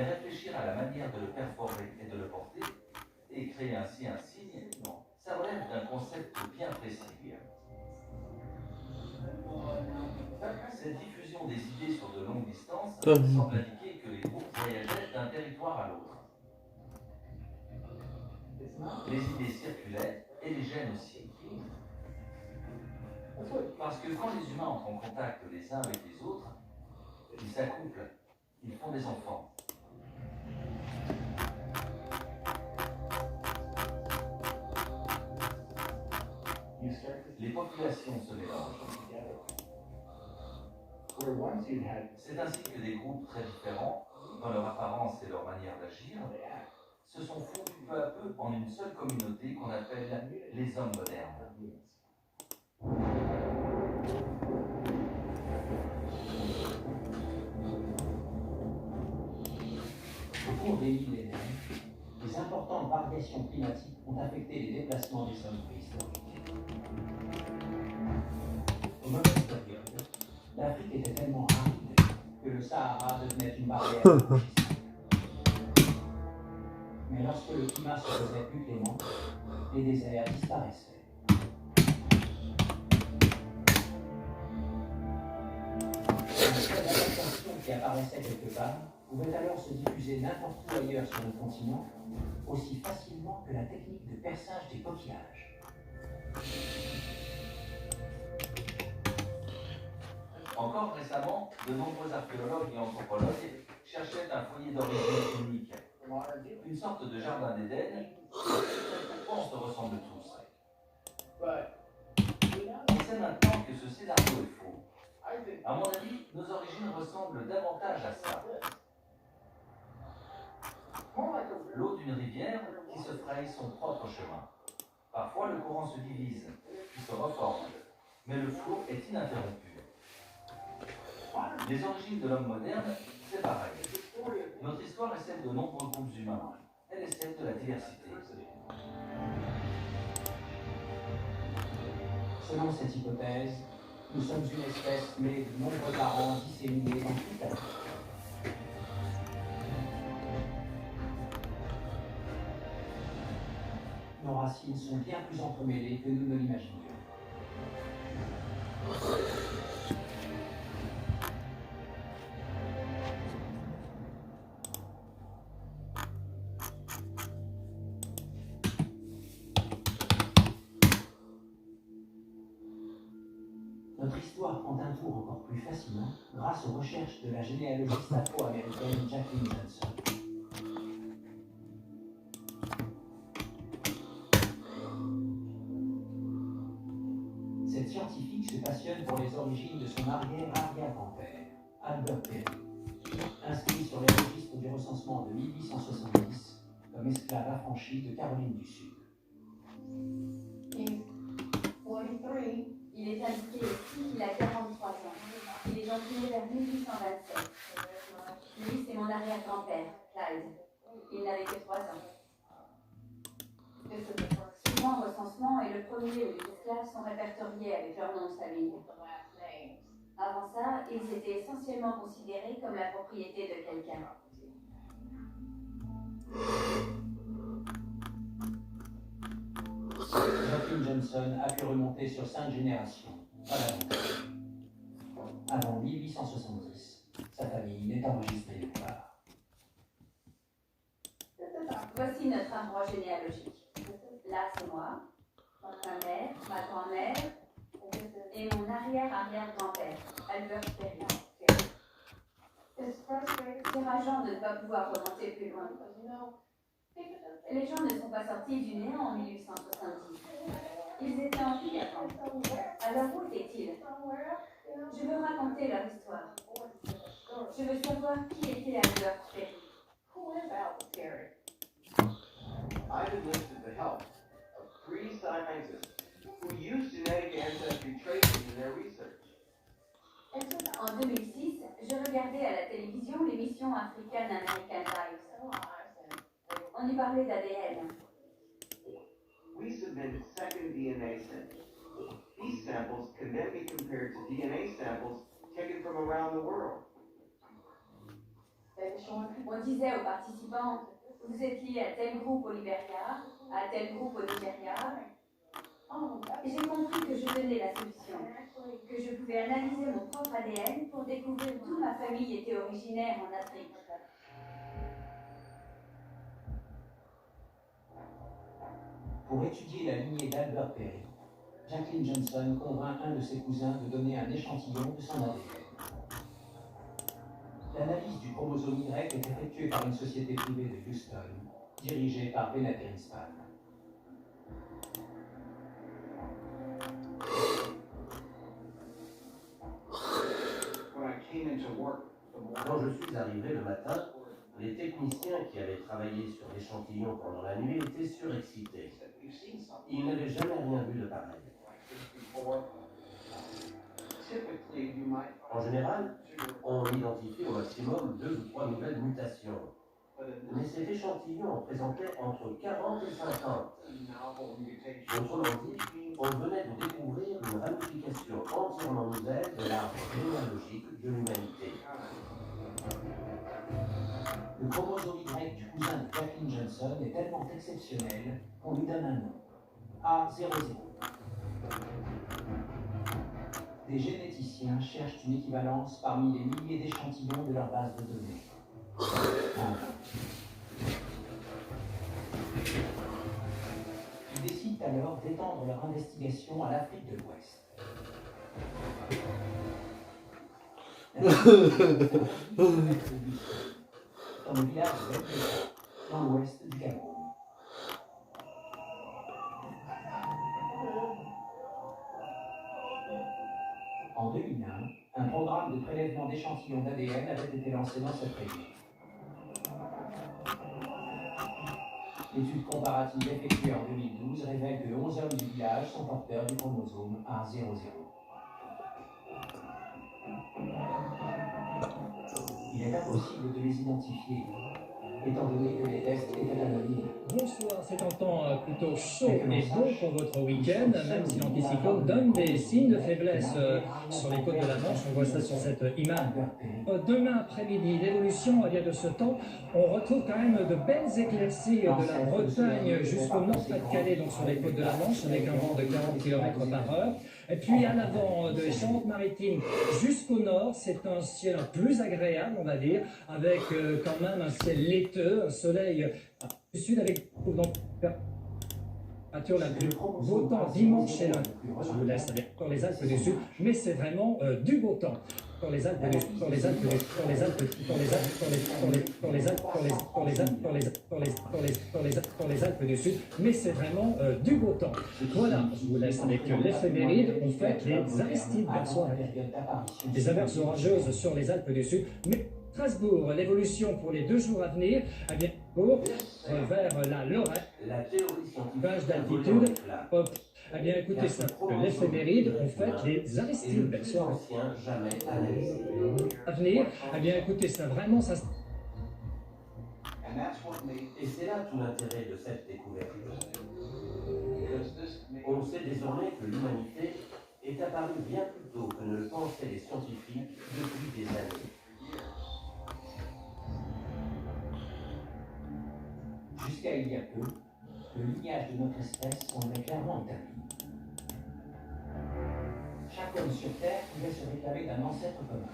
Mais réfléchir à la manière de le perforer et de le porter, et créer ainsi un signe, non, ça relève d'un concept bien précis. Cette diffusion des idées sur de longues distances semble indiquer que les groupes voyageaient d'un territoire à l'autre. Les idées circulaient et les gènes aussi. Parce que quand les humains entrent en contact les uns avec les autres, ils s'accouplent, ils font des enfants. Les populations se mélangent. C'est ainsi que des groupes très différents, dans leur apparence et leur manière d'agir, se sont fondus peu à peu en une seule communauté qu'on appelle les hommes modernes. Au cours des millénaires, les importantes variations climatiques ont affecté les déplacements des hommes préhistoriques. Aux mauvaises périodes, l'Afrique était tellement aride que le Sahara devenait une barrière infranchissable. Mais lorsque le climat se faisait plus clément, les déserts disparaissaient. Un seul adaptation qui apparaissait quelque part pouvait alors se diffuser n'importe où ailleurs sur le continent, aussi facilement que la technique de perçage des coquillages. Encore récemment, de nombreux archéologues et anthropologues cherchaient un foyer d'origine unique, une sorte de jardin d'Éden. Pourquoi on se ressemble tous? On sait maintenant que ce scénario est faux. À mon avis, nos origines ressemblent davantage à ça. L'eau d'une rivière qui se fraye son propre chemin. Parfois, le courant se divise, puis se reforme, mais le flot est ininterrompu. Les origines de l'homme moderne, c'est pareil. Notre histoire est celle de nombreux groupes humains. Elle est celle de la diversité. Selon cette hypothèse, nous sommes une espèce née de nombreux parents disséminés dans toute la Terre. Nos racines sont bien plus entremêlées que nous ne l'imaginions. Notre histoire prend un tour encore plus fascinant grâce aux recherches de la généalogiste afro-américaine Jacqueline Johnson. Cette scientifique se passionne pour les origines de son arrière-arrière-grand-père, Albert Perry, inscrit sur les registres du recensement de 1870 comme esclave affranchi de Caroline du Sud. Il est indiqué ici qu'il a 43 ans. Il est donc né vers 1827. Lui, c'est mon arrière-grand-père, Clyde. Il n'avait que 3 ans. Suivant recensement, et le premier où les esclaves sont répertoriés avec leur nom de famille. Avant ça, ils étaient essentiellement considérés comme la propriété de quelqu'un. Jacqueline Johnson a pu remonter sur 5 générations, pas davantage. Avant 1870, sa famille n'est enregistrée nulle part. Voici notre arbre généalogique. Là, c'est moi, ma mère, ma grand-mère et mon arrière-arrière-grand-père, Albert Perry. C'est rageant de ne pas pouvoir remonter plus loin. Les gens ne sont pas sortis du néant en 1870. Ils étaient en vie avant. Alors où étaient-ils? Je veux raconter leur histoire. Je veux savoir qui était Albert Perry. I've enlisted the help of 3 scientists who use genetic ancestry traces in their research. En 2006, je regardais à la télévision l'émission African American Lives. On y parlait d'ADN. We submitted second DNA samples. These samples can then be compared to DNA samples taken from around the world. On disait aux participants, vous êtes liés à tel groupe au Liberia, à tel groupe au Nigeria. J'ai compris que je tenais la solution, que je pouvais analyser mon propre ADN pour découvrir d'où ma famille était originaire en Afrique. Pour étudier la lignée d'Albert Perry, Jacqueline Johnson convainc un de ses cousins de donner un échantillon de son ADN. L'analyse du chromosome Y est effectuée par une société privée de Houston, dirigée par Bennett Greenspan. Quand je suis arrivé le matin, les techniciens qui avaient travaillé sur l'échantillon pendant la nuit étaient surexcités. Ils n'avaient jamais rien vu de pareil. En général, on identifie au maximum 2 ou 3 nouvelles mutations. Mais cet échantillon en présentait entre 40 et 50. Autrement dit, on venait de découvrir une ramification entièrement nouvelle de l'arbre généalogique de l'humanité. Le chromosome Y du cousin de Jacqueline Johnson est tellement exceptionnel qu'on lui donne un nom, A00. Des généticiens cherchent une équivalence parmi les milliers d'échantillons de leur base de données. Ils décident alors d'étendre leur investigation à l'Afrique de l'Ouest. Dans le village de Bethléem, dans l'ouest du Cameroun. En 2001, un programme de prélèvement d'échantillons d'ADN avait été lancé dans cette région. L'étude comparative effectuée en 2012 révèle que 11 hommes du village sont porteurs du chromosome A00. Il est impossible de les identifier, étant donné que les tests étaient anonymes. Bonsoir, c'est un temps plutôt chaud et beau pour votre week-end, même si l'anticyclone donne des signes de faiblesse sur les côtes de la Manche. On voit ça sur cette image. Demain après-midi, l'évolution vient de ce temps. On retrouve quand même de belles éclaircies de la Bretagne jusqu'au Nord-Pas-de-Calais, donc sur les côtes de la Manche, avec un vent de 40 km/h. Et puis à l'avant de Charente-Maritime jusqu'au nord, c'est un ciel plus agréable, on va dire, avec quand même un ciel laiteux, un soleil du sud avec donc température la plus beau temps dimanche et lundi. Je vous laisse avec pour les Alpes du Sud, mais c'est vraiment du beau temps. Pour les Alpes du Sud, pour les Alpes, pour les Alpes, pour les Alpes, pour les Alpes, pour les Alpes, pour les Alpes, pour les Alpes, pour les pour les pour les Alpes du Sud, mais c'est vraiment du beau temps. Voilà, je vous laisse avec l'éphéméride. On fait les Aristides perçoivent des averses orageuses sur les Alpes du Sud, mais Strasbourg, l'évolution pour les 2 jours à venir, eh bien, pour vers la Lorraine, La théorie scientifique d'altitude, eh bien, écoutez ça, l'éphéméride, on fait les Aristides perçoivent jamais analysé. à venir, eh bien, écoutez ça, vraiment, ça. Et c'est là tout l'intérêt de cette découverte. On sait désormais que l'humanité est apparue bien plus tôt que ne le pensaient les scientifiques depuis des années. Jusqu'à il y a peu, le lignage de notre espèce semblait clairement établi. Chaque homme sur Terre pouvait se réclamer d'un ancêtre commun,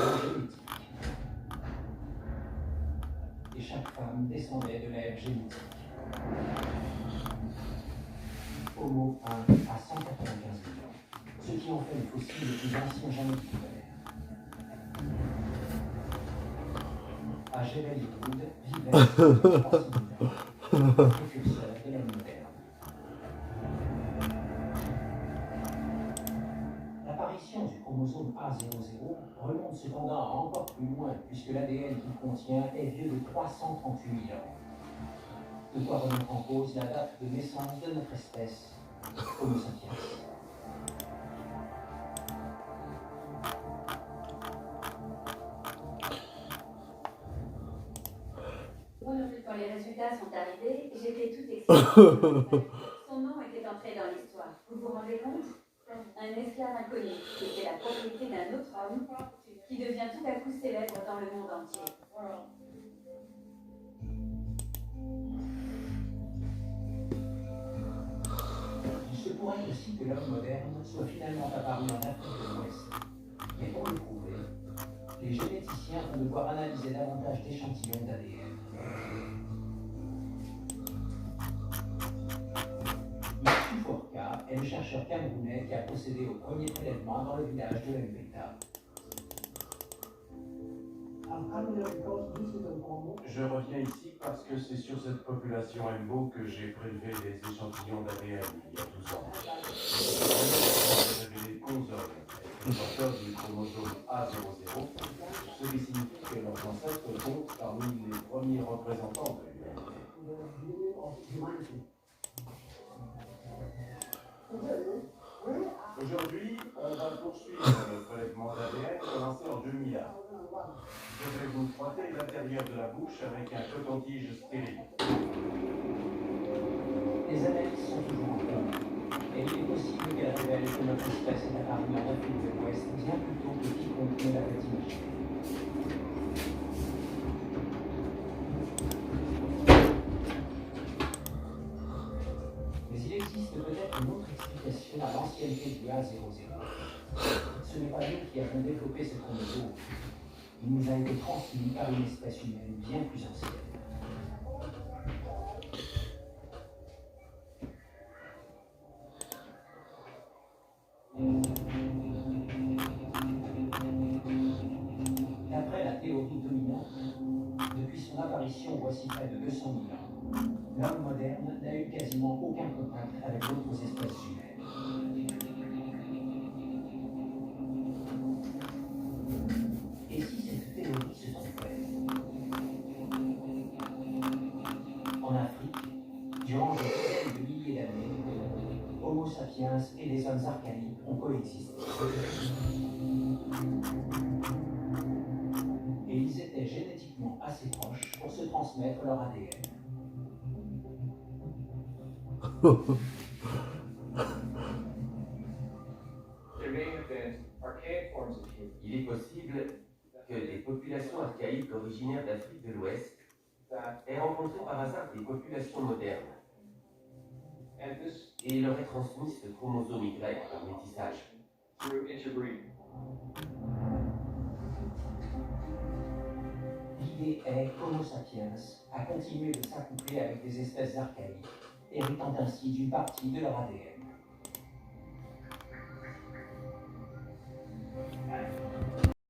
d'un génétique. Et chaque femme descendait de l'ère génétique. Homo 1 à 195 millions, ce qui en fait le fossile le plus ancien jamais découvert. À Jebel-Irhoud vivait le précurseur de l'homme moderne. L'apparition du chromosome A00 remonte cependant encore plus loin, puisque l'ADN qu'il contient est vieux de 338 000 ans. De quoi remettre en cause la date de naissance de notre espèce, Homo sapiens. Quand les résultats sont arrivés, j'étais toute excitée. Son nom était entré dans l'histoire. Vous vous rendez compte? Un esclave inconnu qui était la propriété d'un autre homme qui devient tout à coup célèbre dans le monde entier. Il se pourrait aussi que l'homme moderne soit finalement apparu en Afrique de l'Ouest. Mais pour le prouver, les généticiens vont devoir analyser davantage d'échantillons d'ADN. Yassou Forka est le chercheur camerounais qui a procédé au premier prélèvement dans le village de Mbeta. Je reviens ici parce que c'est sur cette population Mbo que j'ai prélevé des échantillons d'ADN il y a 12 ans. J'ai révélé 11 hommes, porteurs du chromosome A00, ce qui signifie que leurs ancêtres comptent parmi les premiers représentants de l'humanité. Aujourd'hui, on va poursuivre le prélèvement d'ADN commencé en 2001. Je vais vous frotter l'intérieur de la bouche avec un coton-tige stérile. Les analyses sont toujours en cours, et il est possible qu'elles révèlent que notre espèce est apparue en Afrique de l'Ouest bien plus tôt que quiconque ne l'avait imaginé. Mais il existe peut-être une autre explication à l'ancienneté du A00. Ce n'est pas nous qui avons développé ce chromosome. Il nous a été transmis par une espèce humaine bien plus ancienne. D'après la théorie dominante, depuis son apparition voici près de 200 000 ans, l'homme moderne n'a eu quasiment aucun contact avec d'autres espèces humaines. Et si cette théorie se trompait? En Afrique, durant des dizaines de milliers d'années, Homo sapiens et les hommes archaïques ont coexisté. Et ils étaient génétiquement assez proches pour se transmettre leur ADN. Il est possible que des populations archaïques originaires d'Afrique de l'Ouest aient rencontré par hasard des populations modernes et leur aient transmis ce chromosome Y par métissage. L'idée est qu'Homo sapiens a continué de s'accoupler avec des espèces archaïques, héritant ainsi d'une partie de leur ADN.